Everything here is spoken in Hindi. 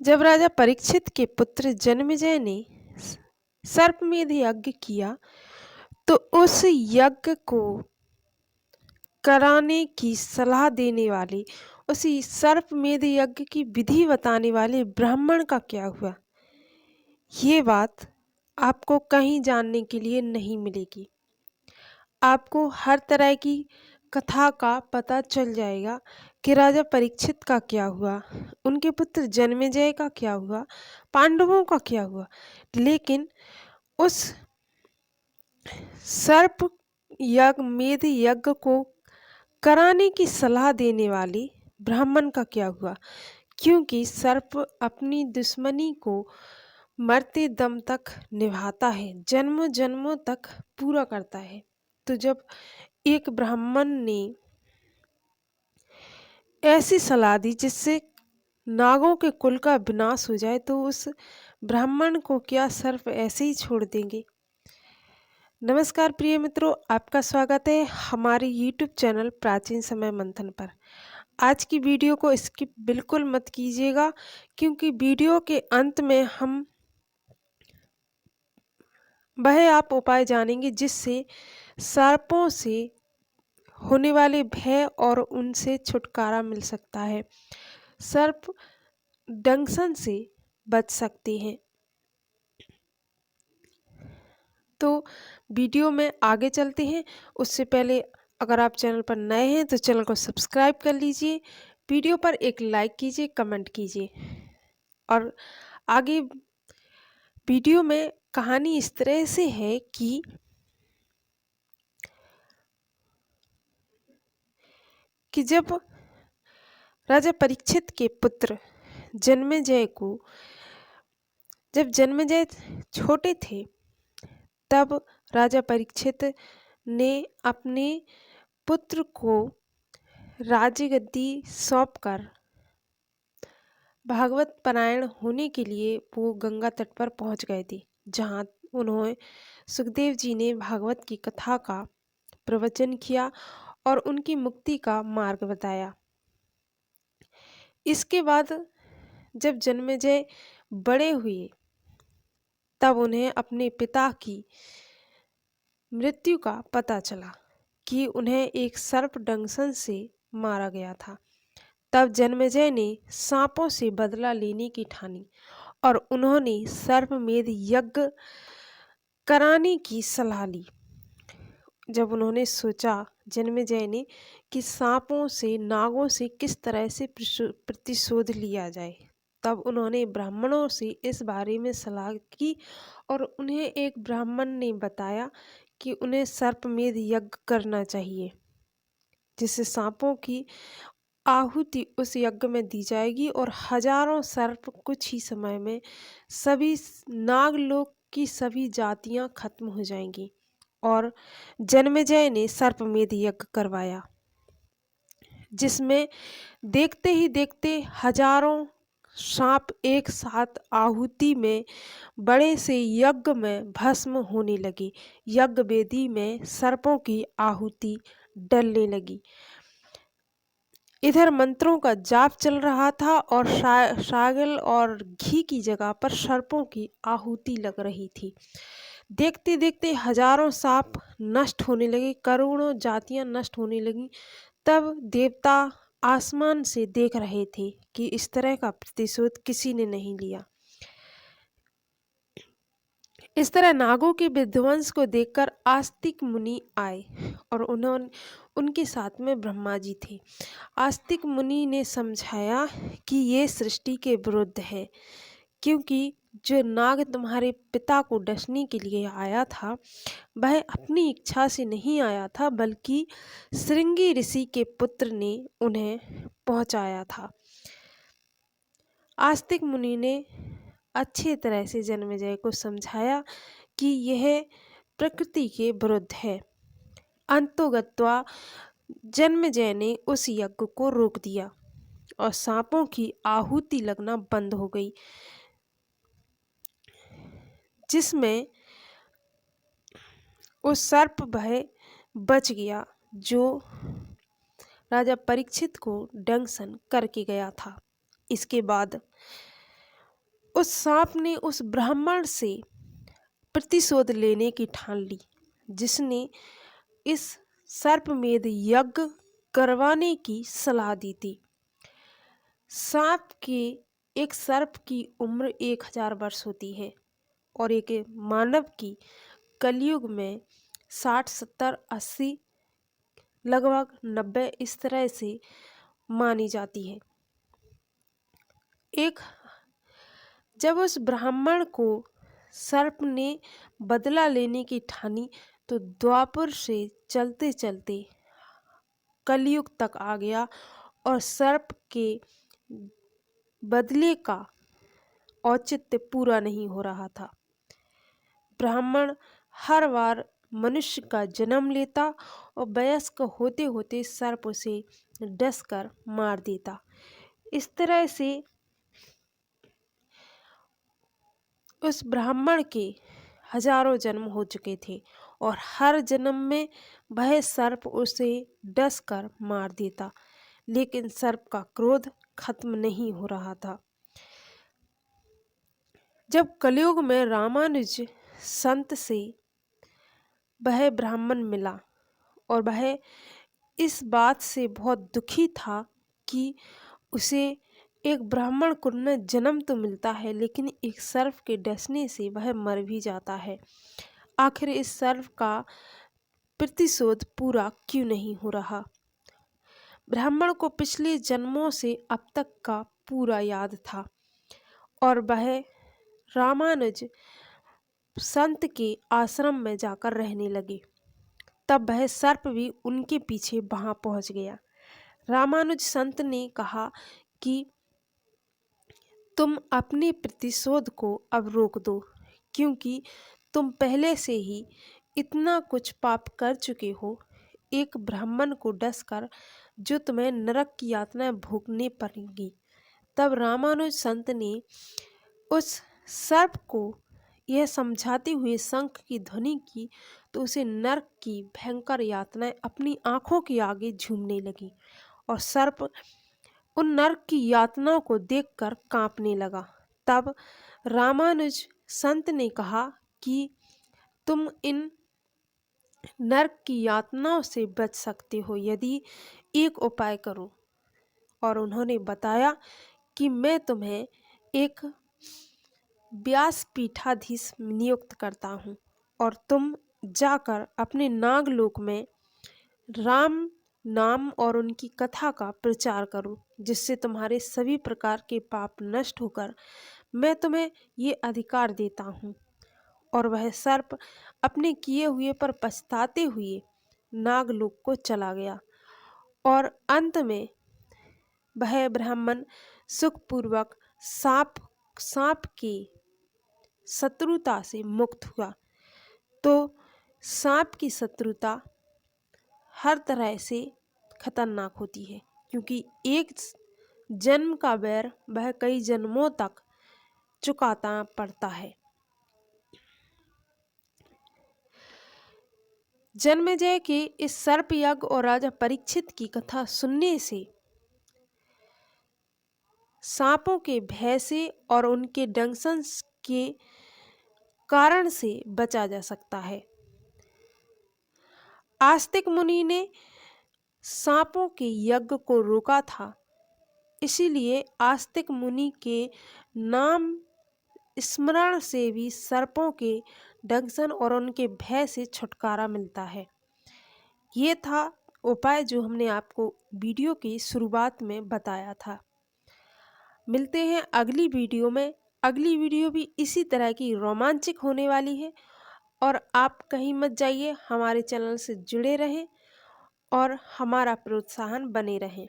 जब राजा परीक्षित के पुत्र जन्मेजय ने सर्पमेध यज्ञ किया तो उस यज्ञ को कराने की सलाह देने वाले, उसी सर्पमेध यज्ञ की विधि बताने वाले ब्राह्मण का क्या हुआ? ये बात आपको कहीं जानने के लिए नहीं मिलेगी। आपको हर तरह की कथा का पता चल जाएगा कि राजा परीक्षित का क्या हुआ, उनके पुत्र जन्मेजय का क्या हुआ, पांडवों का क्या हुआ। लेकिन उस सर्प यज्ञ मेध यज्ञ को कराने की सलाह देने वाले ब्राह्मण का क्या हुआ? क्योंकि सर्प अपनी दुश्मनी को मरते दम तक निभाता है, जन्मों जन्मों तक पूरा करता है। तो जब एक ब्राह्मण ने ऐसी सलाह दी जिससे नागों के कुल का विनाश हो जाए, तो उस ब्राह्मण को क्या सर्प ऐसे ही छोड़ देंगे? नमस्कार प्रिय मित्रों, आपका स्वागत है हमारे YouTube चैनल प्राचीन समय मंथन पर। आज की वीडियो को स्किप बिल्कुल मत कीजिएगा, क्योंकि वीडियो के अंत में हम वह आप उपाय जानेंगे जिससे सर्पों से होने वाले भय और उनसे छुटकारा मिल सकता है। सर्प दंशन से बच सकते हैं। तो वीडियो में आगे चलते हैं। उससे पहले अगर आप चैनल पर नए हैं तो चैनल को सब्सक्राइब कर लीजिए, वीडियो पर एक लाइक कीजिए, कमेंट कीजिए। और आगे वीडियो में कहानी इस तरह से है कि जब राजा परीक्षित के पुत्र जन्मेजय को, जब जन्मेजय छोटे थे, तब राजा परीक्षित ने अपने पुत्र को राजगद्दी सौंपकर भागवत पारायण होने के लिए वो गंगा तट पर पहुंच गए थे, जहां उन्होंने सुखदेव जी ने भागवत की कथा का प्रवचन किया और उनकी मुक्ति का मार्ग बताया। इसके बाद जब जन्मेजय बड़े हुए तब उन्हें अपने पिता की मृत्यु का पता चला कि उन्हें एक सर्प दंशन से मारा गया था। तब जन्मेजय ने सांपों से बदला लेने की ठानी और उन्होंने सर्पमेध यज्ञ कराने की सलाह ली। जब उन्होंने सोचा जन्मेजय ने कि सांपों से, नागों से किस तरह से प्रतिशोध लिया जाए, तब उन्होंने ब्राह्मणों से इस बारे में सलाह की और उन्हें एक ब्राह्मण ने बताया कि उन्हें सर्पमेध यज्ञ करना चाहिए, जिससे सांपों की आहुति उस यज्ञ में दी जाएगी और हजारों सर्प कुछ ही समय में, सभी नागलोक की सभी जातियां खत्म हो जाएंगी। और जन्मेजय ने सर्पमेध यज्ञ करवाया, जिसमें देखते ही देखते हजारों सांप एक साथ आहुति में, बड़े से यज्ञ में भस्म होने लगे। यज्ञ वेदी में सर्पों की आहुति डलने लगी। इधर मंत्रों का जाप चल रहा था और सागल और घी की जगह पर सर्पों की आहुति लग रही थी। देखते देखते हजारों सांप नष्ट होने लगे, करोड़ों जातियां नष्ट होने लगी। तब देवता आसमान से देख रहे थे कि इस तरह का प्रतिशोध किसी ने नहीं लिया। इस तरह नागों के विध्वंस को देखकर आस्तिक मुनि आए और उनके साथ में ब्रह्मा जी थे। आस्तिक मुनि ने समझाया कि ये सृष्टि के विरुद्ध है, क्योंकि जो नाग तुम्हारे पिता को डसने के लिए आया था, वह अपनी इच्छा से नहीं आया था, बल्कि श्रृंगी ऋषि के पुत्र ने उन्हें पहुंचाया था। आस्तिक मुनि ने अच्छे तरह से जन्मेजय को समझाया कि यह प्रकृति के विरुद्ध है। अंतोगत्वा जन्मेजय ने उस यज्ञ को रोक दिया और सांपों की आहुति लगना बंद हो गई, जिसमें उस सर्प भय बच गया जो राजा परीक्षित को दंशन करके गया था। इसके बाद उस सांप ने उस ब्राह्मण से प्रतिशोध लेने की ठान ली, जिसने इस सर्पमेध यज्ञ करवाने की सलाह दी थी। एक सर्प की उम्र 1000 वर्ष होती है और एक मानव की कलयुग में 60, 70, 80, लगभग 90 इस तरह से मानी जाती है। जब उस ब्राह्मण को सर्प ने बदला लेने की ठानी तो द्वापर से चलते चलते कलयुग तक आ गया और सर्प के बदले का औचित्य पूरा नहीं हो रहा था। ब्राह्मण हर बार मनुष्य का जन्म लेता और वयस्क होते होते सर्प उसे डसकर मार देता। इस तरह से उस ब्राह्मण के हजारों जन्म हो चुके थे और हर जन्म में वह सर्प उसे डसकर मार देता, लेकिन सर्प का क्रोध खत्म नहीं हो रहा था। जब कलयुग में रामानुज संत से वह ब्राह्मण मिला और वह इस बात से बहुत दुखी था कि उसे एक ब्राह्मण कुल में जन्म तो मिलता है, लेकिन एक सर्प के डसने से वह मर भी जाता है। आखिर इस सर्प का प्रतिशोध पूरा क्यों नहीं हो रहा? ब्राह्मण को पिछले जन्मों से अब तक का पूरा याद था और वह रामानुज संत के आश्रम में जाकर रहने लगे। तब वह सर्प भी उनके पीछे वहां पहुंच गया। रामानुज संत ने कहा कि तुम अपने प्रतिशोध को अब रोक दो, क्योंकि तुम पहले से ही इतना कुछ पाप कर चुके हो, एक ब्राह्मण को डसकर जो तुम्हें नरक की यातनाएं भोगनी पड़ेंगी। तब रामानुज संत ने उस सर्प को यह समझाते हुए शंख की ध्वनि की तो उसे नरक की भयंकर यातनाएं अपनी आंखों के आगे झूमने लगी और सर्प उन नरक की यातनाओं को देखकर कांपने लगा। तब रामानुज संत ने कहा कि तुम इन नरक की यातनाओं से बच सकते हो यदि एक उपाय करो, और उन्होंने बताया कि मैं तुम्हें एक व्यासपीठाधीश नियुक्त करता हूँ और तुम जाकर अपने नागलोक में राम नाम और उनकी कथा का प्रचार करो, जिससे तुम्हारे सभी प्रकार के पाप नष्ट होकर मैं तुम्हें ये अधिकार देता हूँ। और वह सर्प अपने किए हुए पर पछताते हुए नागलोक को चला गया और अंत में वह ब्राह्मण सुखपूर्वक सांप की शत्रुता से मुक्त हुआ। तो सांप की शत्रुता हर तरह से खतरनाक होती है, क्योंकि एक जन्म का बैर वह कई जन्मों तक चुकाता पड़ता है। जन्मेजय के इस सर्प यज्ञ और राजा परीक्षित की कथा सुनने से सांपों के भय से और उनके दंशन के कारण से बचा जा सकता है। आस्तिक मुनि ने सांपों के यज्ञ को रोका था, इसीलिए आस्तिक मुनि के नाम स्मरण से भी सर्पों के दंशन और उनके भय से छुटकारा मिलता है। ये था उपाय जो हमने आपको वीडियो की शुरुआत में बताया था। मिलते हैं अगली वीडियो में। अगली वीडियो भी इसी तरह की रोमांचक होने वाली है और आप कहीं मत जाइए, हमारे चैनल से जुड़े रहें और हमारा प्रोत्साहन बने रहें।